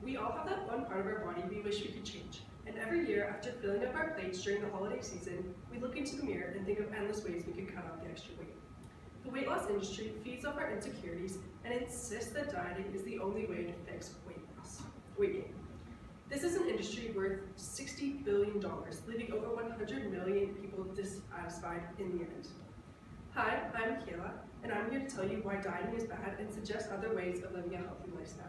We all have that one part of our body we wish we could change. And every year, after filling up our plates during the holiday season, we look into the mirror and think of endless ways we could cut off the extra weight. The weight loss industry feeds off our insecurities and insists that dieting is the only way to fix weight gain. This is an industry worth $60 billion, leaving over 100 million people dissatisfied in the end. Hi, I'm Kayla, and I'm here to tell you why dieting is bad and suggest other ways of living a healthy lifestyle.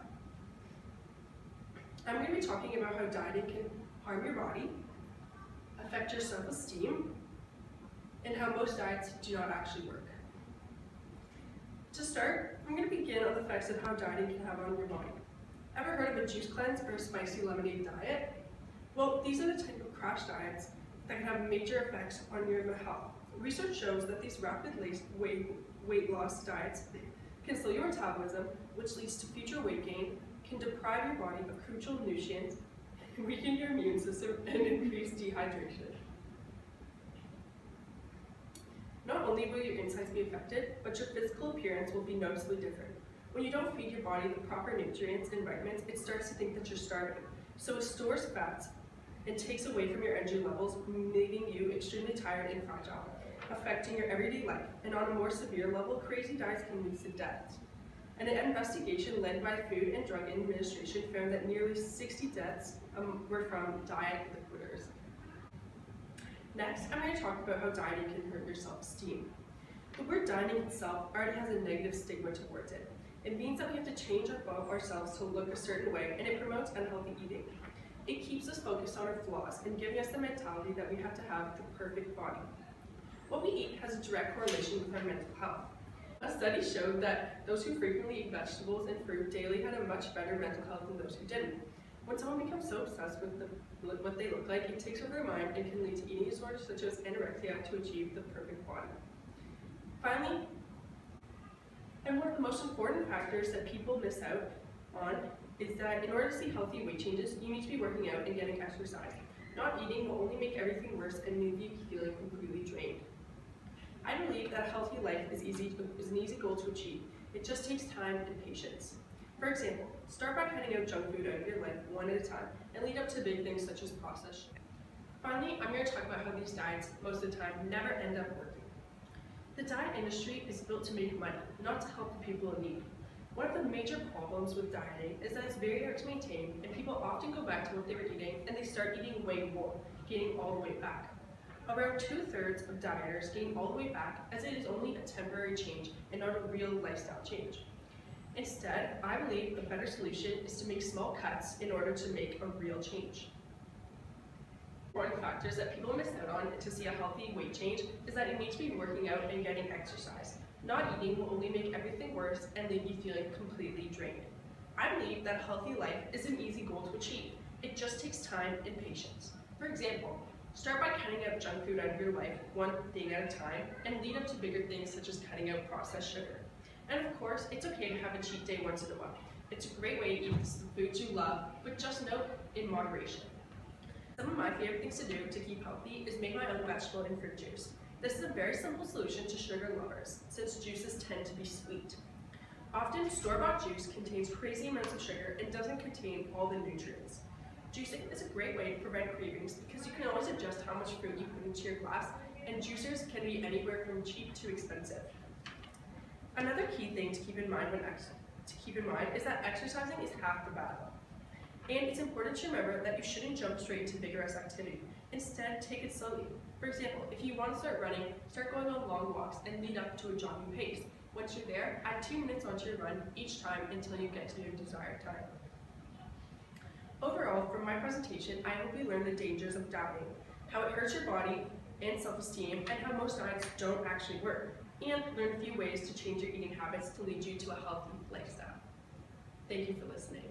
I'm going to be talking about how dieting can harm your body, affect your self-esteem, and how most diets do not actually work. To start, I'm going to begin on the effects of how dieting can have on your body. Ever heard of a juice cleanse or a spicy lemonade diet? Well, these are the type of crash diets that can have major effects on your health. Research shows that these rapid weight loss diets can slow your metabolism, which leads to future weight gain, can deprive your body of crucial nutrients, weaken your immune system, and increase dehydration. Not only will your insides be affected, but your physical appearance will be noticeably different. When you don't feed your body the proper nutrients and vitamins, it starts to think that you're starving. So it stores fats and takes away from your energy levels, leaving you extremely tired and fragile, affecting your everyday life. And on a more severe level, crazy diets can lead to death. An investigation led by the Food and Drug Administration found that nearly 60 deaths were from diet liquiders. Next, I'm going to talk about how dieting can hurt your self-esteem. The word dieting itself already has a negative stigma towards it. It means that we have to change ourselves to look a certain way, and it promotes unhealthy eating. It keeps us focused on our flaws and giving us the mentality that we have to have the perfect body. What we eat has a direct correlation with our mental health. A study showed that those who frequently eat vegetables and fruit daily had a much better mental health than those who didn't. When someone becomes so obsessed with what they look like, it takes over their mind and can lead to eating disorders such as anorexia to achieve the perfect body. Finally, and one of the most important factors that people miss out on is that in order to see healthy weight changes, you need to be working out and getting exercise. Not eating will only make everything worse and leave you feeling completely drained. I believe that a healthy life is an easy goal to achieve. It just takes time and patience. For example, start by cutting out junk food out of your life one at a time and lead up to big things such as processed sugar. Finally, I'm going to talk about how these diets, most of the time, never end up working. The diet industry is built to make money, not to help the people in need. One of the major problems with dieting is that it's very hard to maintain, and people often go back to what they were eating and they start eating way more, gaining all the way back. Around 2/3 of dieters gain all the way back, as it is only a temporary change and not a real lifestyle change. Instead, I believe a better solution is to make small cuts in order to make a real change. Important factors that people miss out on to see a healthy weight change is that you need to be working out and getting exercise. Not eating will only make everything worse and leave you feeling completely drained. I believe that a healthy life is an easy goal to achieve. It just takes time and patience. For example, start by cutting out junk food out of your life one thing at a time and lead up to bigger things such as cutting out processed sugar. And of course, it's okay to have a cheat day once in a while. It's a great way to eat the foods you love, but just note in moderation. Some of my favorite things to do to keep healthy is make my own vegetable and fruit juice. This is a very simple solution to sugar lovers, since juices tend to be sweet. Often, store-bought juice contains crazy amounts of sugar and doesn't contain all the nutrients. Juicing is a great way to prevent cravings because you can always adjust how much fruit you put into your glass, and juicers can be anywhere from cheap to expensive. Another key thing to keep in mind is that exercising is half the battle. And it's important to remember that you shouldn't jump straight into vigorous activity. Instead, take it slowly. For example, if you want to start running, start going on long walks and lead up to a jogging pace. Once you're there, add 2 minutes onto your run each time until you get to your desired time. Overall, from my presentation, I hope you learned the dangers of dieting, how it hurts your body and self-esteem, and how most diets don't actually work, and learn a few ways to change your eating habits to lead you to a healthy lifestyle. Thank you for listening.